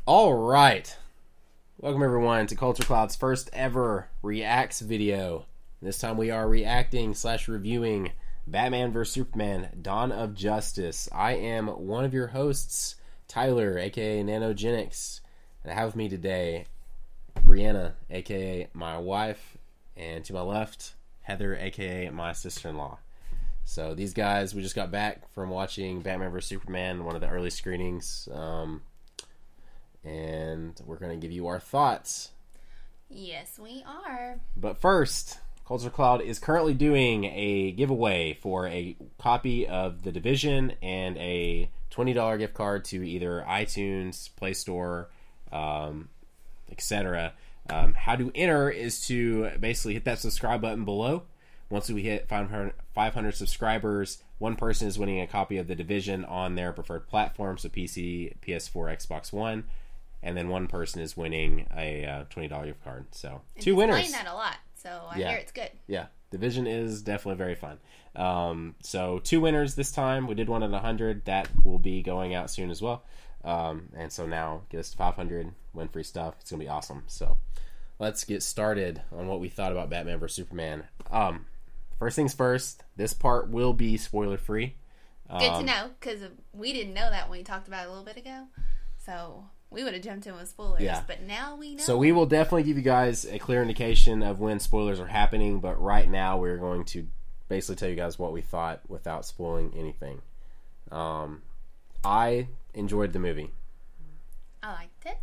All right. Welcome, everyone, to Culture Cloud's first ever Reacts video. This time we are reacting/reviewing Batman vs. Superman, Dawn of Justice. I am one of your hosts, Tyler, a.k.a. Nanogenics. And I have with me today Brianna, a.k.a. my wife. And to my left, Heather, a.k.a. my sister-in-law. So these guys, we just got back from watching Batman vs. Superman, one of the early screenings. And we're going to give you our thoughts. Yes, we are. But first, Culture Cloud is currently doing a giveaway for a copy of The Division and a $20 gift card to either iTunes, Play Store, etc. How to enter is to basically hit that subscribe button below. Once we hit 500 subscribers, one person is winning a copy of The Division on their preferred platform, so PC, PS4, Xbox One. And then one person is winning a $20 gift card. So, and two winners. Playing that a lot, so I hear it's good. Yeah, Division is definitely very fun. So, two winners this time. We did one at 100. That will be going out soon as well. And so now, get us to 500, win free stuff. It's going to be awesome. So, let's get started on what we thought about Batman vs. Superman. First things first, this part will be spoiler-free. Good to know, because we didn't know that when we talked about it a little bit ago. So we would have jumped in with spoilers, but now we know. So we will definitely give you guys a clear indication of when spoilers are happening, but right now we're going to basically tell you guys what we thought without spoiling anything. I enjoyed the movie. I liked it.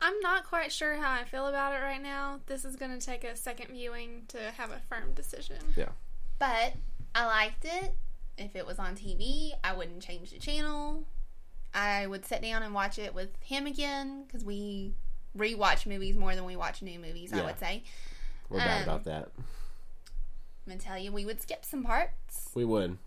I'm not quite sure how I feel about it right now. This is going to take a second viewing to have a firm decision. Yeah. But I liked it. If it was on TV, I wouldn't change the channel. I would sit down and watch it with him again, because we rewatch movies more than we watch new movies, I would say. We're bad about that. I'm going to tell you, we would skip some parts. We would.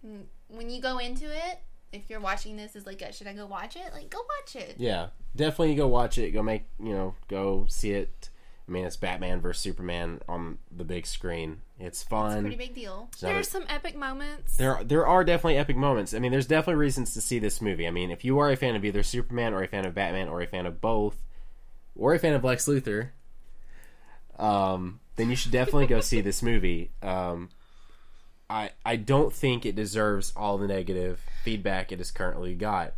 When you go into it, if you're watching this as like, should I go watch it? Like, go watch it. Yeah. Definitely go watch it. Go see it. I mean, it's Batman vs. Superman on the big screen. It's fun. It's a pretty big deal. There's some epic moments. There are definitely epic moments. I mean, there's definitely reasons to see this movie. I mean, if you are a fan of either Superman or a fan of Batman or a fan of both, or a fan of Lex Luthor, then you should definitely go see this movie. I don't think it deserves all the negative feedback it has currently got.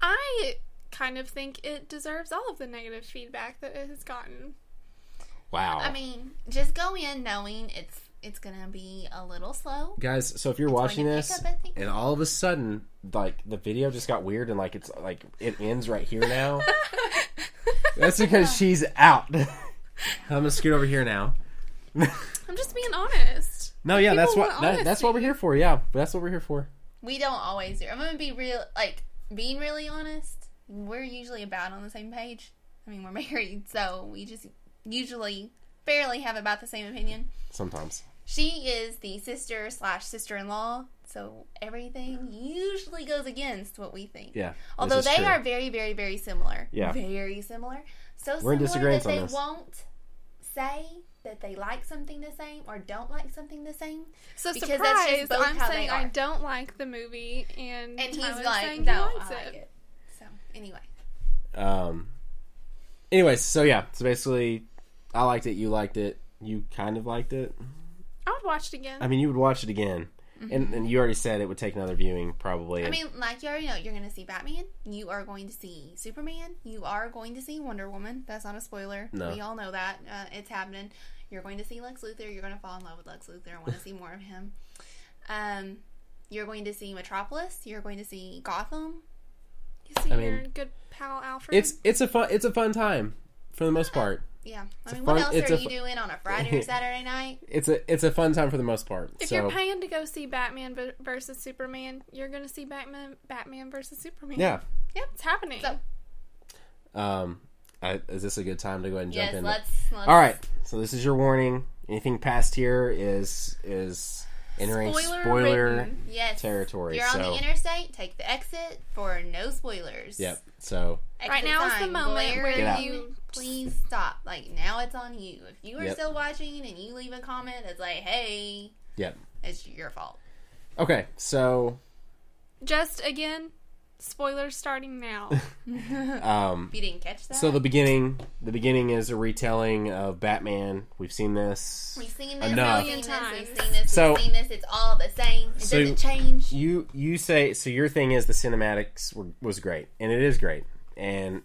I kind of think it deserves all of the negative feedback that it has gotten. Wow. I mean, just go in knowing it's gonna be a little slow, guys. So if you're watching this and all of a sudden, like, the video just got weird and like it's like it ends right here now, that's because she's out. I'm gonna scoot over here now. I'm just being honest. No, yeah, that's what we're here for. Yeah, that's what we're here for. We don't always do. I'm gonna be real, like, being really honest. We're usually about on the same page. I mean, we're married, so we just usually barely have about the same opinion. Sometimes. She is the sister/sister-in-law, so everything usually goes against what we think. Yeah. Although they are very, very, very similar. Yeah. Very similar. So we're in similar that they on this. won't say that they like something the same or don't like something the same. So because surprised, that's just both I'm how saying they are. I don't like the movie, and he's Tyler's like, saying no, he likes I like it. So, anyway. Anyways, so yeah. So basically, I liked it. You liked it. You kind of liked it. I would watch it again. I mean, you would watch it again. Mm-hmm. And you already said it would take another viewing, probably. I mean, like you already know, you're going to see Batman. You are going to see Superman. You are going to see Wonder Woman. That's not a spoiler. No. We all know that. It's happening. You're going to see Lex Luthor. You're going to fall in love with Lex Luthor and want to see more of him. You're going to see Metropolis. You're going to see Gotham. You see your good pal Alfred. It's a fun time for the most part. Yeah. I mean, what else are you doing on a Friday or Saturday night? It's a fun time for the most part. If you're paying to go see Batman versus Superman, you're going to see Batman versus Superman. Yeah. Yep, it's happening. So, is this a good time to go ahead and jump in? Let's. All right. So this is your warning. Anything past here is entering spoiler territory. If you're on the interstate, take the exit for no spoilers. Yep. So right now is the moment where you please stop. Like, now it's on you. If you are still watching and you leave a comment that's like, "Hey," it's your fault. Okay, so just again, Spoilers starting now. If you didn't catch that. So the beginning is a retelling of Batman. We've seen this. We've seen this enough. a million times. Times. We've seen this. So- We've seen this. It's all the same. It So doesn't change. You say so. Your thing is the cinematics was great, and it is great. And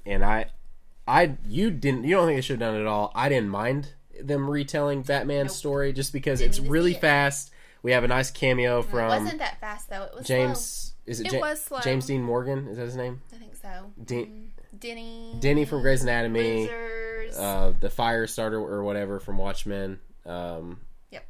you don't think they should have done it at all. I didn't mind them retelling Batman's Nope. story just because Didn't it's need to really see it. fast. We have a nice cameo It from wasn't that fast though. It was James. slow. Is it? It was slow. James Dean Morgan. Is that his name? I think so. Denny. Denny from Grey's Anatomy. Losers. The fire starter or whatever from Watchmen. Yep.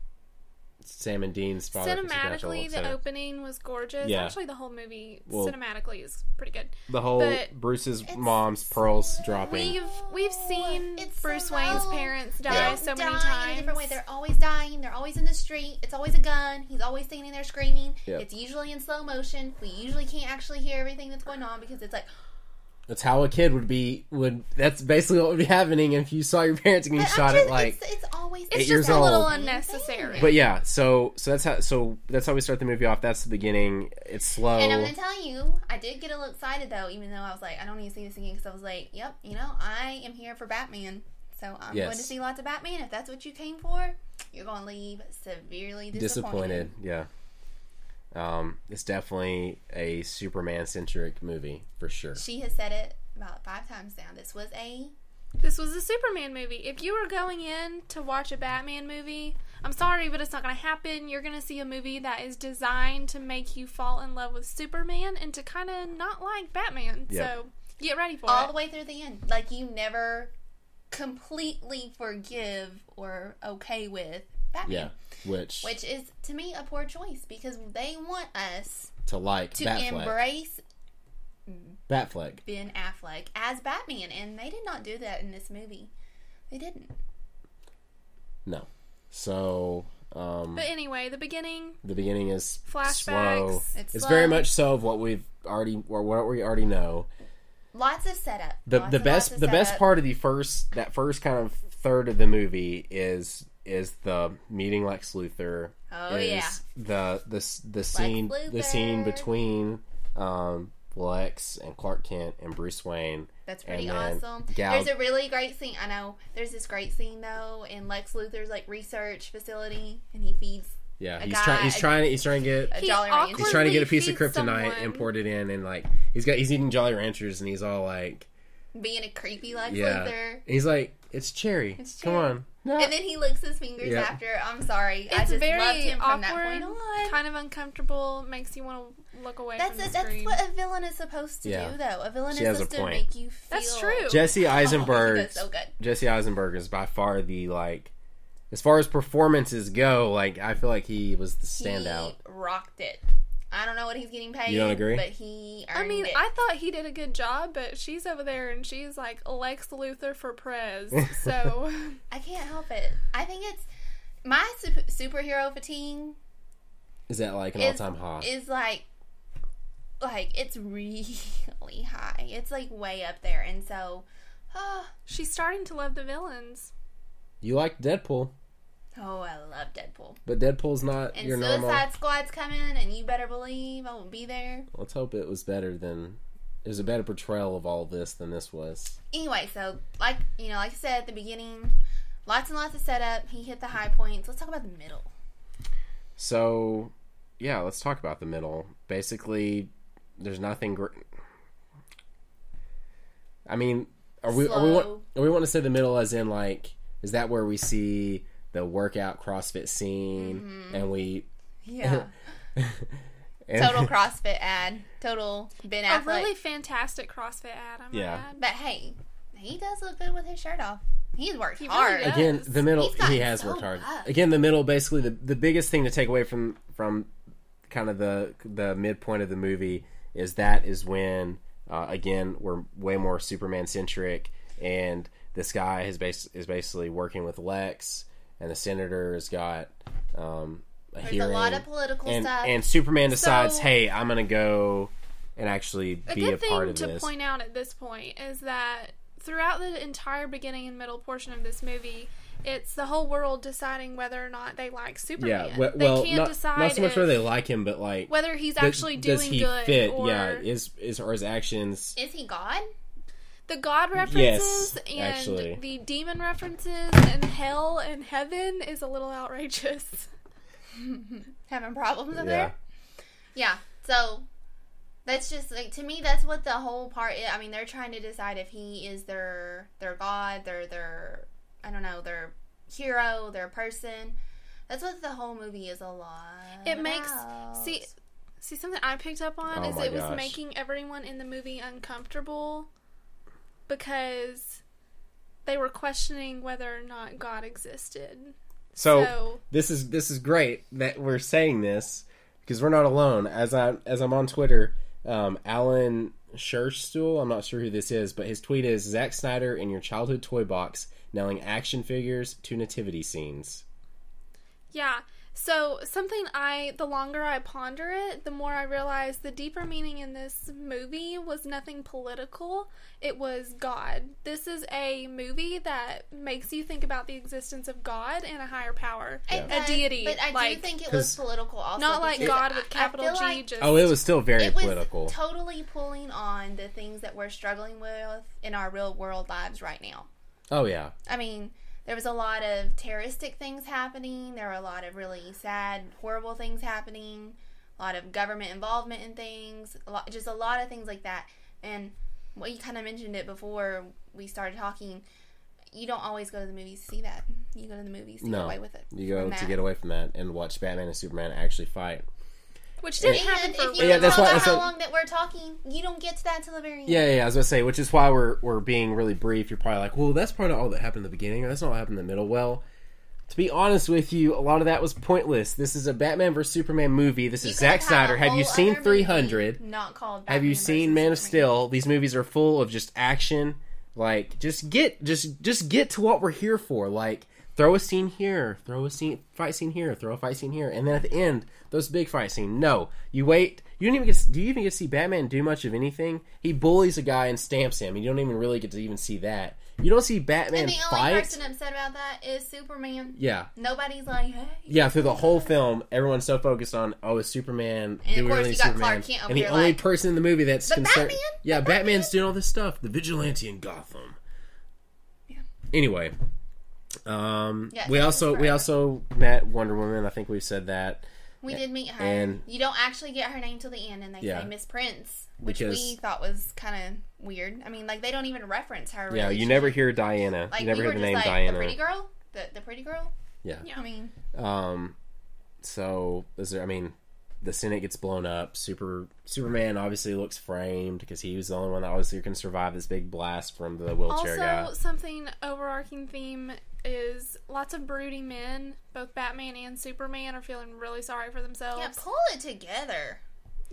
Sam and Dean's father. from Supernatural, Cinematically, the etc. opening was gorgeous. Yeah. Actually, the whole movie Well- cinematically is pretty good. The whole But Bruce's It's mom's so pearls dropping. We've seen It's Bruce so Wayne's low. parents They die don't so many die times. in a different way. They're always dying. They're always in the street. It's always a gun. He's always standing there screaming. Yep. It's usually in slow motion. We usually can't actually hear everything that's going on because it's like, That's how a kid would. That's basically what would be happening if you saw your parents getting shot at like. it's always It's 8 just years a little old. unnecessary. But yeah, so that's how we start the movie off. That's the beginning. It's slow. And I'm going to tell you, I did get a little excited though, even though I was like, I don't need to see this again because I was like, yep, I am here for Batman. So I'm Yes. going to see lots of Batman. If that's what you came for, you're going to leave severely disappointed. Yeah. It's definitely a Superman-centric movie for sure. She has said it about 5 times now. This was a Superman movie. If you were going in to watch a Batman movie, I'm sorry, but it's not going to happen. You're going to see a movie that is designed to make you fall in love with Superman and to kind of not like Batman. Yep. So get ready for all it. the way through the end. Like, you never completely forgive or okay with Batman. Yeah, Which is, to me, a poor choice because they want us to like to Batfleck. embrace Batfleck. Ben Affleck as Batman, and they did not do that in this movie. They didn't. No. So But anyway, the beginning, the beginning is Flashbacks. slow. It's It's slow. very much so of what we already know. Lots of setup. The Lots best of best setup. part of that first kind of third of the movie is the meeting Lex Luthor. Oh, is yeah. the scene Luthor. between Lex and Clark Kent and Bruce Wayne. That's pretty and then awesome. Gal- There's a really great scene. I know. There's this great scene though in Lex Luthor's like research facility, and he feeds Yeah, a he's guy- trying to get a He Jolly Rancher. he's trying to get a awkwardly piece of feeds kryptonite, someone. import it in, and like he's eating Jolly Ranchers, and he's all like, being a creepy Lex yeah, Luthor. and he's like, it's cherry. It's Come cherry. on. No. And then he licks his fingers Yeah. after. I'm sorry. I it's just very loved him from that awkward, point on. kind of uncomfortable, makes you want to look away from the That's screen. what a villain is supposed to Yeah. do, though. A villain She is has a supposed to point. make you feel. That's true. Jesse Eisenberg. Oh, he does so good. Jesse Eisenberg is by far the like, as far as performances go, like I feel like he was the standout. He rocked it. I don't know what he's getting paid. You don't agree? But he earned I mean, it. I thought he did a good job, but she's over there and she's like Lex Luthor for Prez. So I can't help it. I think it's my superhero fatigue Is that like an is, all-time high? is like it's really high. It's like way up there, and so she's starting to love the villains. You like Deadpool, oh, I love Deadpool. but Deadpool's not And your Suicide normal. Squad's coming, and you better believe I will be there. Let's hope it was better than. It was a better portrayal of all of this than this was. Anyway, so like I said at the beginning, lots and lots of setup. He hit the high points. Let's talk about the middle. So, yeah, let's talk about the middle. Basically, there's nothing. I mean, are we Slow. want to say the middle as in like, is that where we see the workout CrossFit scene and we Yeah. and- Total CrossFit ad. Total Ben A Affleck. really fantastic CrossFit ad, I might Yeah. add. But hey, he does look good with his shirt off. He's worked He really hard. does. Again, the middle, He's gotten he has so worked hard. buff. Again, the middle, basically, the biggest thing to take away from kind of the midpoint of the movie is when, again, we're way more Superman-centric, and this guy is basically working with Lex, and the senator has got a There's hearing. a lot of political stuff. And Superman decides, So- hey, I'm going to go and actually A be good a part thing of to this. point out at this point is that throughout the entire beginning and middle portion of this movie, It's the whole world deciding whether or not they like Superman. Yeah, well, they can't decide not so much if- whether they like him, but like whether he's actually doing does he good fit? or Yeah, is or his actions? Is he God? the God references and actually. the demon references and hell and heaven is a little outrageous. Having problems up Yeah. there? Yeah. So that's just like, to me, that's what the whole part is. I mean, they're trying to decide if he is their God, their I don't know, their hero, their person. That's what the whole movie is a lot. It makes about. see something I picked up on Oh is my it was gosh. making everyone in the movie uncomfortable because they were questioning whether or not God existed. So this is great that we're saying this because we're not alone. As I'm on Twitter, Alan Scherstuhl, I'm not sure who this is, but his tweet is Zack Snyder in your childhood toy box, nailing action figures to nativity scenes. Yeah. So the longer I ponder it, the more I realize the deeper meaning in this movie was nothing political. It was God. This is a movie that makes you think about the existence of God and a higher power, It a does, deity. But I do like, think it was 'cause- political also. not like because God with I capital feel G. like Just Oh, it was still very it was political. totally pulling on the things that we're struggling with in our real world lives right now. Oh yeah. I mean, there was a lot of terroristic things happening. There were a lot of really sad, horrible things happening. A lot of government involvement in things. Just a lot of things like that. And well, you kind of mentioned it before we started talking. You don't always go to the movies to see that. You go to the movies to get away with it. You go from to that. get away from that and watch Batman and Superman actually fight. which didn't And happen for if you Yeah, look that's why- over that's how what- long that we're talking, you don't get to that till the very end. Yeah, I was gonna say, which is why we're being really brief. You're probably like, well, that's probably not all that happened in the beginning, or that's not what happened in the middle. Well, to be honest with you, a lot of that was pointless. This is a Batman vs Superman movie. This You is could Zack have Snyder. a Have you whole seen other movie 300? Not called Have you Batman seen versus Man of Superman. Steel? These movies are full of just action. Like, just get to what we're here for. Like, throw a scene here, fight scene here, throw a fight scene here, and then at the end, those big fight scene. No, you wait. You don't even get. Do you even get to see Batman do much of anything? He bullies a guy and stamps him. You don't even really get to even see that. You don't see Batman And the only fight. person upset about that is Superman. Yeah. Nobody's like, hey. Yeah, through the whole film, everyone's so focused on, oh, is Superman And of doing course really you got Superman? Clark Kent over And the here only like, person in the movie that's "But concerned, Batman? yeah, But Batman's Batman?" doing all this stuff, the vigilante in Gotham. Yeah. Anyway, Yeah, we it also was we forever. also met Wonder Woman. I think we said that We did meet her. And- you don't actually get her name till the end, and they Yeah. say Miss Prince, which Because- we thought was kind of weird. I mean, like, they don't even reference her. Yeah, really. you never hear Diana. Like, you never we hear were the just name like, Diana. the pretty girl? The pretty girl? Yeah. Yeah. I mean, So the Senate gets blown up. Superman obviously looks framed because he was the only one that obviously can survive this big blast from the wheelchair Also, guy. something overarching theme is lots of brooding men, both Batman and Superman, are feeling really sorry for themselves. yeah, pull it together.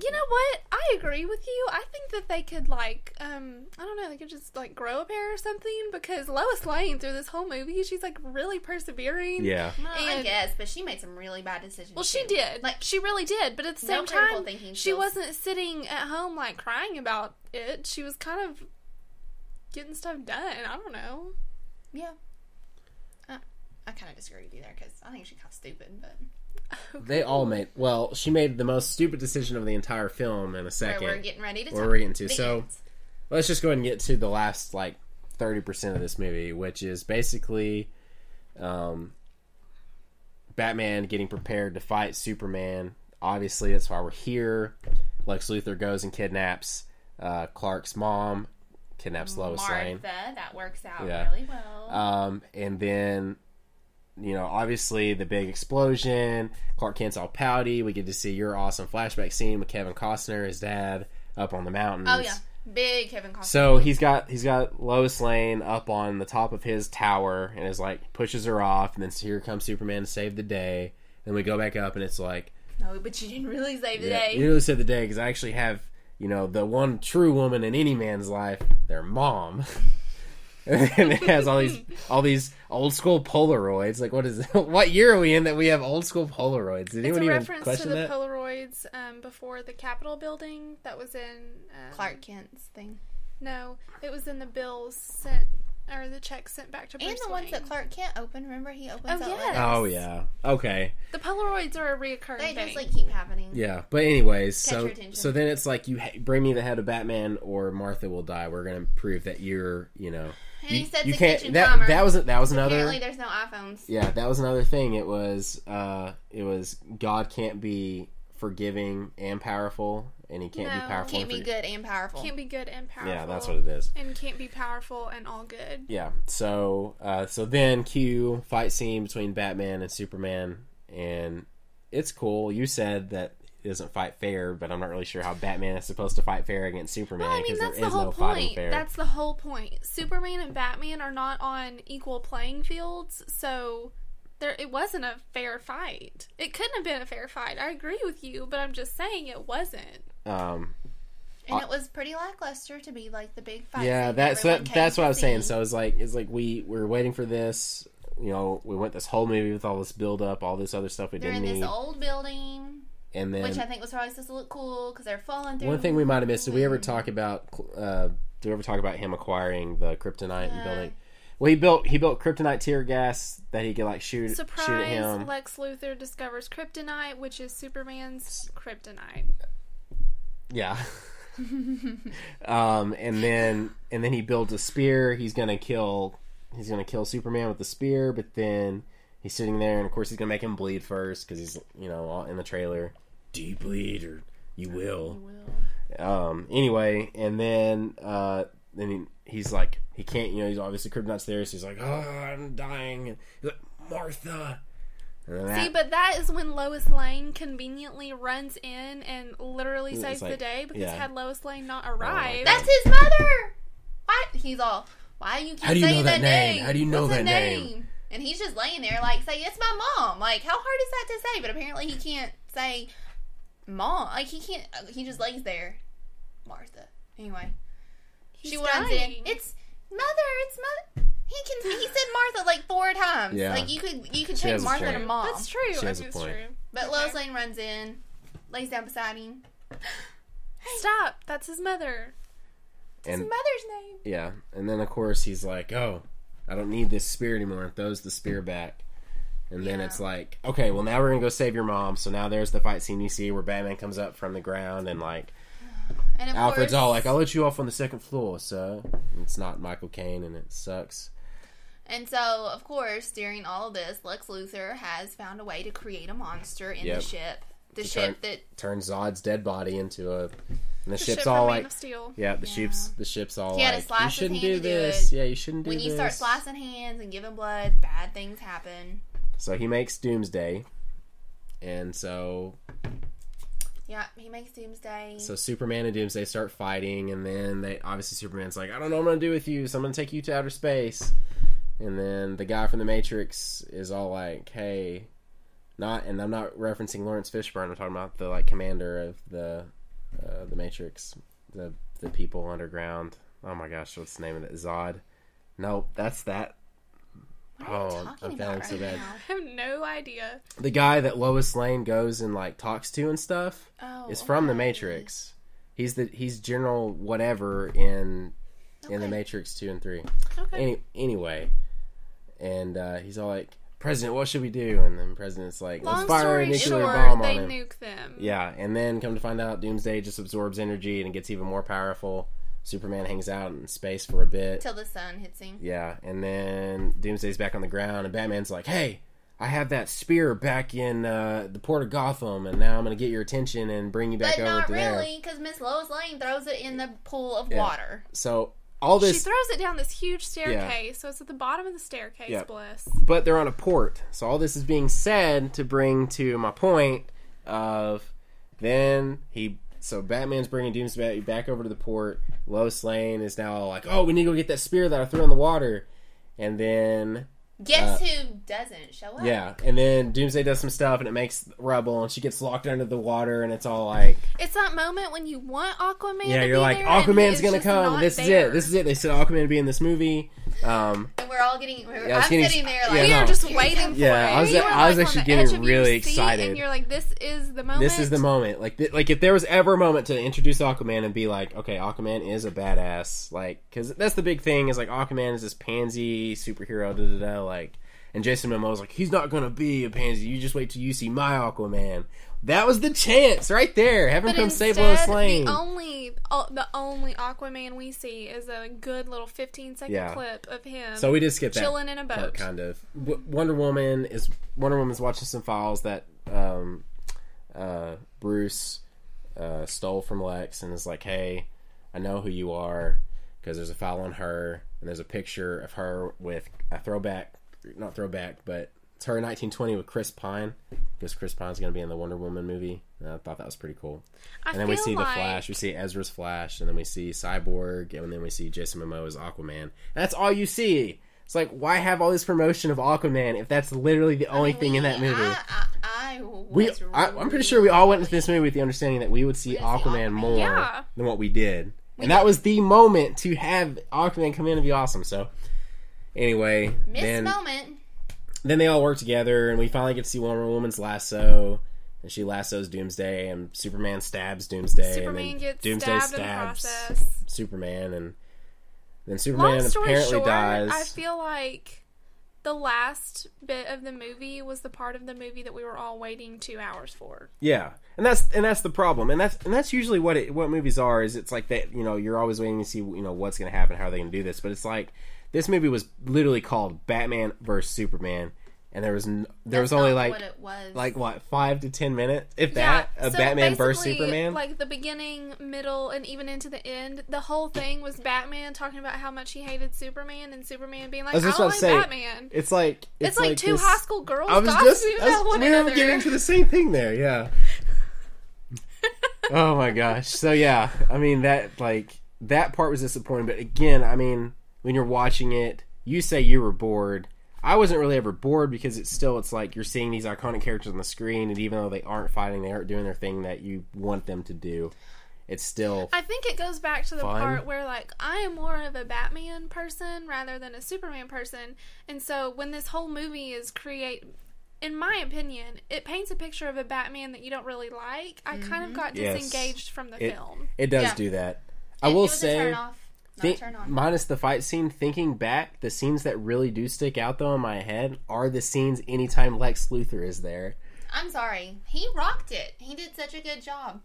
You know what? I agree with you. I think that they could, like, I don't know, they could just, like, grow a pair or something, because Lois Lane, through this whole movie, she's, like, really persevering. Yeah. Well, I And- guess, but she made some really bad decisions. Well, she too. did. Like, She really did. But at the no same critical time, thinking she skills. wasn't sitting at home, like, crying about it. She was kind of getting stuff done. I don't know. Yeah. I kind of disagree with you there, because I think she's kind of stupid, but They all made. Well, she made the most stupid decision of the entire film in a where second. we're getting ready to Where talk. we're getting to. The So- ends. Let's just go ahead and get to the last, 30% of this movie, which is basically Batman getting prepared to fight Superman. Obviously, that's why we're here. Lex Luthor goes and kidnaps Clark's mom, kidnaps Lois Lane. Martha, that works out Yeah. really well. And then, obviously the big explosion. Clark Kent's all pouty. We get to see your awesome flashback scene with Kevin Costner, his dad, up on the mountains. Oh yeah, big Kevin Costner. So he's got Lois Lane up on the top of his tower and is pushes her off, and then here comes Superman to save the day. Then we go back up and it's like, No, but you didn't really save the day. you really saved the day because I actually have the one true woman in any man's life, their mom. And it has all these old school Polaroids. Like, what is it? What year are we in that we have old school Polaroids? Did It's anyone a even reference to question the that? Polaroids before the Capitol building that was in... Clark Kent's thing. No, it was in the Bills or the checks sent back to Bruce And the ones Wayne. that Clark Kent opened. Remember, he opens Oh, up yes. letters. Oh yeah. Okay. The Polaroids are a reoccurring They thing. just like keep happening. Yeah. But anyways, Catch your so attention. so then it's like you bring me the head of Batman or Martha will die. We're gonna prove that you're, you know, And he sets you a can't. kitchen That timer. that was another. Apparently, there's no iPhones. Yeah, that was another thing. It was God can't be forgiving and powerful, and he can't be No, powerful. Can't be good and powerful. Can't be good and powerful. Yeah, that's what it is. And can't be powerful and all good. Yeah. So then Q fight scene between Batman and Superman, and it's cool. You said that it doesn't fight fair, but I'm not really sure how Batman is supposed to fight fair against Superman Well, I mean, because that's there the is whole no fighting point. fair. That's the whole point. Superman and Batman are not on equal playing fields, so it wasn't a fair fight. It couldn't have been a fair fight. I agree with you, but I'm just saying it wasn't. And it was pretty lackluster to be like the big fight. Yeah, scene that's everyone came what I to was saying. see. So it's like we're waiting for this. You know, we went this whole movie with all this build up, all this other stuff we They're didn't in need, this old building, and then which I think was probably supposed to look cool because they're falling through. one thing we might have missed. Did we ever talk about? Do we ever talk about him acquiring the kryptonite and building? Well, he built kryptonite tear gas that he could like shoot at Surprise, him. Lex Luthor discovers kryptonite, which is Superman's kryptonite. Yeah. And then he builds a spear. He's gonna kill Superman with the spear, but then he's sitting there, and of course he's gonna make him bleed first because he's, you know, all in the trailer. Do you bleed or you will? Anyway, and then he's like, he can't, you know, he's obviously kryptonite's there, so he's like, oh, I'm dying. And he's like, Martha. And then See, but that is when Lois Lane conveniently runs in and literally saves the day, because had Lois Lane not arrived... That's his mother! Why? He's all, why do you keep How do you saying know that name? How do you know What's that the name? And he's just laying there like, say, it's my mom. Like, how hard is that to say? But apparently he can't say mom. Like, he can't, he just lays there. Martha. Anyway. She runs in. It's mother. He said Martha like 4 times. Yeah. Like, you could She change has a Martha point. to mom. That's true. She has I mean, a it's point. true. But Okay. Lois Lane runs in, lays down beside him. Stop. That's his mother. His And mother's name. yeah, and then of course he's like, oh, I don't need this spear anymore. And throws the spear back. And then it's like, okay, well now we're gonna go save your mom. So now there's the fight scene you see where Batman comes up from the ground and like And of Alfred's course, all like, I'll let you off on the second floor, sir. And it's not Michael Caine and it sucks. And so, of course, during all of this, Lex Luthor has found a way to create a monster in the ship. The ship that turns Zod's dead body into a. And the ship's ship all from Man like, of Steel. yeah, the ship's all He had to like, slice you his shouldn't hand do to do this. it. Yeah, you shouldn't do when this. you start slicing hands and giving blood, bad things happen. So he makes Doomsday, and so He makes Doomsday. So Superman and Doomsday start fighting, and then obviously Superman's like, I don't know what I'm gonna do with you, so I'm gonna take you to outer space. And then the guy from the Matrix is all like, hey, and I'm not referencing Lawrence Fishburne, I'm talking about the like commander of the Matrix, the people underground. Oh my gosh, what's the name of it? Zod? No, that's that. What are you talking about right now? I have no idea. The guy that Lois Lane goes and like talks to and stuff is from the okay. Matrix. He's General whatever in the Matrix 2 and 3. Okay. Anyway, and he's all like, President, what should we do? And then President's like, let's Long fire a story nuclear short, bomb they on him. nuke them. Yeah, and then come to find out, Doomsday just absorbs energy and it gets even more powerful. Superman hangs out in space for a bit. Till the sun hits him. Yeah, and then Doomsday's back on the ground, and Batman's like, hey, I have that spear back in the port of Gotham, and now I'm going to get your attention and bring you back But over not to there. really, because Miss Lois Lane throws it in the pool of water. So, all She this... throws it down this huge staircase, so it's at the bottom of the staircase, Yeah. Bliss. But they're on a port. So all this is being said to bring to my point of so Batman's bringing Doomsday back over to the port. Lois Lane is now like, oh, we need to go get that spear that I threw in the water. And then... Guess who doesn't show up? Yeah, and then Doomsday does some stuff and it makes rubble and she gets locked under the water and it's all like... It's that moment when you want Aquaman Yeah, to you're be like, there, and Aquaman's it's gonna just come. not This is there. it. This is it. They said Aquaman would be in this movie. And we're all getting. Yeah, I was I'm getting- sitting there yeah, like We no. are just waiting for Yeah, it. I was- You were, I was like, actually on the getting edge of your really seat, excited. and you're like, "This is the moment. This is the moment. Like if there was ever a moment to introduce Aquaman and be like, okay, Aquaman is a badass. Like, because that's the big thing is like Aquaman is this pansy superhero. Da da da. Like, and Jason Momoa's like, he's not gonna be a pansy. You just wait till you see my Aquaman. That was the chance right there. Have him But come save instead, Lois Lane. the only Aquaman we see is a good little 15-second Yeah. clip of him. So we did skip that chilling in a boat. part, kind of. Wonder Woman's watching some files that Bruce stole from Lex and is like, hey, I know who you are because there's a file on her and there's a picture of her with a not throwback, but it's her in 1920 with Chris Pine because Chris Pine's going to be in the Wonder Woman movie. And I thought that was pretty cool. And then we see the Flash, we see Ezra's Flash, and then we see Cyborg, and then we see Jason Momoa as Aquaman. And that's all you see. It's like, why have all this promotion of Aquaman if that's literally the only thing in that movie? I'm pretty sure we all went into this movie with the understanding that we would see Aquaman more Yeah. than what we did. And that was the moment to have Aquaman come in and be awesome. So, anyway, Missed moment. then they all work together, and we finally get to see Wonder Woman's lasso. And she lassos Doomsday, and Superman stabs Doomsday. Superman and then gets Doomsday stabbed in the stabs process. Superman, and then Superman Long story apparently short, dies. I feel like the last bit of the movie was the part of the movie that we were all waiting 2 hours for. Yeah, and that's the problem, and that's usually what movies are. Is it's like that, you're always waiting to see what's going to happen, how are they going to do this. But it's like this movie was literally called Batman vs Superman. And there was only what it was. like what 5 to 10 minutes, if Yeah, that, of so Batman versus basically, Superman. like the beginning, middle, and even into the end, the whole thing was Batman talking about how much he hated Superman, and Superman being like, I was "I just don't about like to say, Batman." It's like Two this- high school girls I was gossiping about one we were another. getting to the same thing there, yeah. Oh my gosh! So yeah, I mean that part was disappointing, but again, I mean when you're watching it, you say you were bored. I wasn't really ever bored because it's like you're seeing these iconic characters on the screen, and even though they aren't fighting, they aren't doing their thing that you want them to do. It's still I think it goes back to the fun. part where, like, I am more of a Batman person rather than a Superman person. And so when this whole movie is in my opinion, it paints a picture of a Batman that you don't really like. I kind of got Yes. disengaged from the film. It does Yeah. do that. It I will was a say, turn off. Not a turn on. minus the fight scene, thinking back, the scenes that really do stick out though in my head are the scenes anytime Lex Luthor is there. I'm sorry. He rocked it. He did such a good job.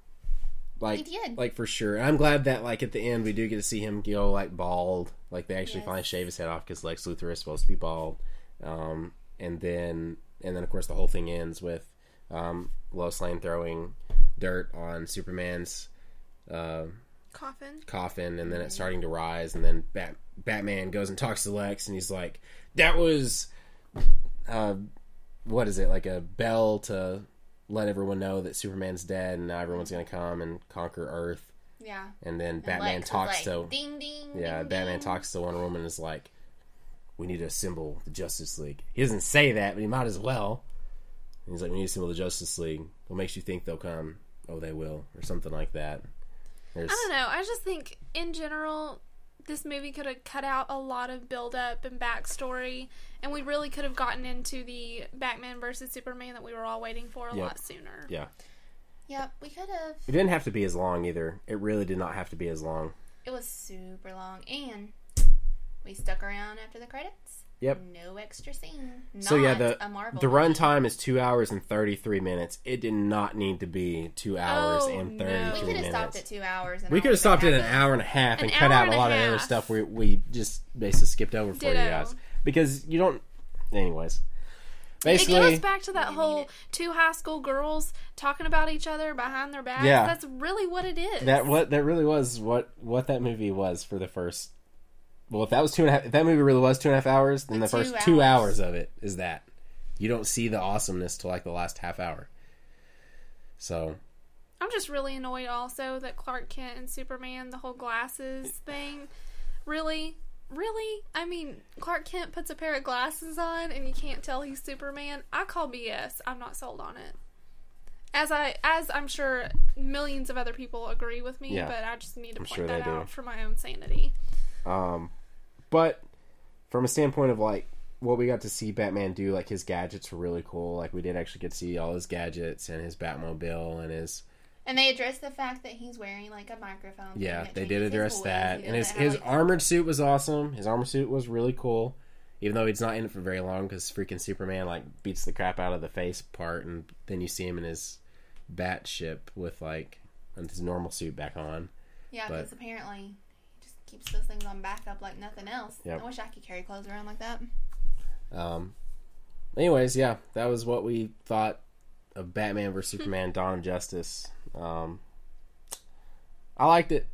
Like, He did. like for sure. And I'm glad that like at the end we do get to see him go like bald. Like they actually Yes. finally shave his head off because Lex Luthor is supposed to be bald. And then of course the whole thing ends with Lois Lane throwing dirt on Superman's coffin, and then it's starting to rise, and then Batman goes and talks to Lex, and he's like, "That was what is it, like a bell to let everyone know that Superman's dead, and now everyone's gonna come and conquer Earth." Yeah. And then And Batman Lex was talks like, to ding ding. yeah, ding, Batman ding. talks to Wonder Woman and is like, "We need to assemble the Justice League." He doesn't say that, but he might as well. And he's like, "We need to assemble the Justice League. What makes you think they'll come?" "Oh, they will," or something like that. I don't know. I just think, in general, this movie could have cut out a lot of build-up and backstory, and we really could have gotten into the Batman versus Superman that we were all waiting for a Yep. lot sooner. Yeah. Yep, we could have. It didn't have to be as long either. It really did not have to be as long. It was super long, and we stuck around after the credits. Yep. No extra scene. Not So yeah, a Marvel the movie. runtime is 2 hours and 33 minutes. It did not need to be 2 hours Oh, and no. 33 We could have minutes. stopped at 2 hours. And We all could have of stopped it at an happened. hour and a half and An cut hour out and a a lot of other half. stuff we just basically skipped over for you Ditto. guys. Because you don't... Anyways. It Basically... goes back to that didn't whole need it. two high school girls talking about each other behind their backs. Yeah. That's really what it is. That really was what that movie was for the first... Well, if that was 2.5... If that movie really was 2.5 hours, then the first 2 hours of it is that. You don't see the awesomeness till like the last half hour. So... I'm just really annoyed also that Clark Kent and Superman, the whole glasses thing, really? I mean, Clark Kent puts a pair of glasses on and you can't tell he's Superman. I call BS. I'm not sold on it. As I'm sure millions of other people agree with me, Yeah. but I just need to I'm point sure that they do. out for my own sanity. But from a standpoint of like what we got to see Batman do, like his gadgets were really cool. Like we did actually get to see all his gadgets and his Batmobile and his. And they addressed the fact that he's wearing like a microphone. Yeah, that they changes did his address voice. that, He and doesn't his have, like, armored suit was awesome. His armored suit was really cool, even though he's not in it for very long because freaking Superman like beats the crap out of the face part, and then you see him in his bat ship with like his normal suit back on. Yeah, but- because apparently he just keeps those things on backup like nothing else. Yep. I wish I could carry clothes around like that. Anyways, yeah, that was what we thought of Batman vs Superman: Dawn of Justice. I liked it.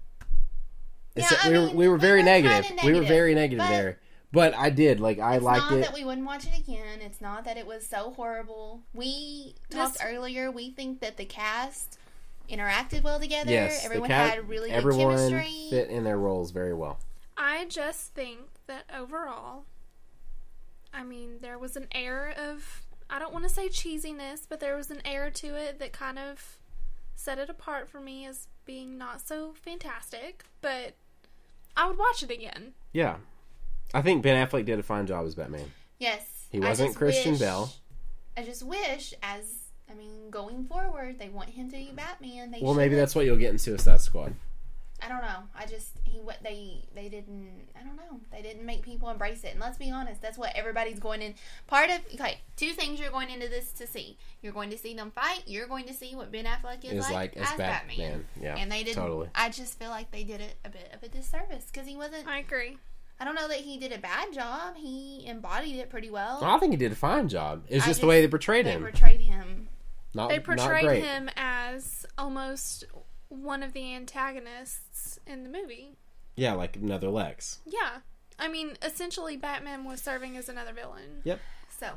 Yeah, I mean, we were very kinda negative. We were very negative but there, but I did like I it's liked not it. that we wouldn't watch it again. It's not that it was so horrible. We talked earlier. We think that the cast interacted well together. Yes, Everyone the cat, had really good everyone chemistry. fit in their roles very well. I just think that overall, I mean, there was an air of, I don't want to say cheesiness, but there was an air to it that kind of set it apart for me as being not so fantastic, but I would watch it again. Yeah, I think Ben Affleck did a fine job as Batman. Yes. He wasn't Christian Bale. I just wish, going forward, they want him to be Batman. They Well, maybe shouldn't- that's what you'll get in Suicide Squad. I don't know. They didn't. I don't know. They didn't make people embrace it. And let's be honest, that's what everybody's going in. Two things you're going into this to see. You're going to see them fight. You're going to see what Ben Affleck is like as Batman. Yeah, And they didn't. totally. I just feel like they did it a bit of a disservice because he wasn't. I agree. I don't know that he did a bad job. He embodied it pretty well. I think he did a fine job. It's I just the way they portrayed They him. portrayed him. They Not portrayed great. him as almost one of the antagonists in the movie. Yeah, like another Lex. Yeah. I mean, essentially, Batman was serving as another villain. Yep. So,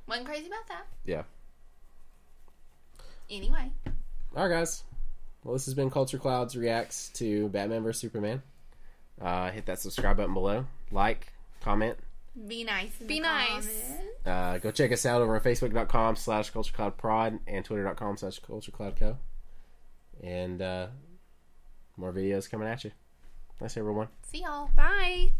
wasn't crazy about that. Yeah. Anyway. All right, guys. Well, this has been Culture Clouds Reacts to Batman vs. Superman. Hit that subscribe button below. Like, comment. Be nice. Be nice. Go check us out over on Facebook.com/CultureCloudProd and Twitter.com/CultureCloudCo. And more videos coming at you. Thanks, everyone. See y'all. Bye.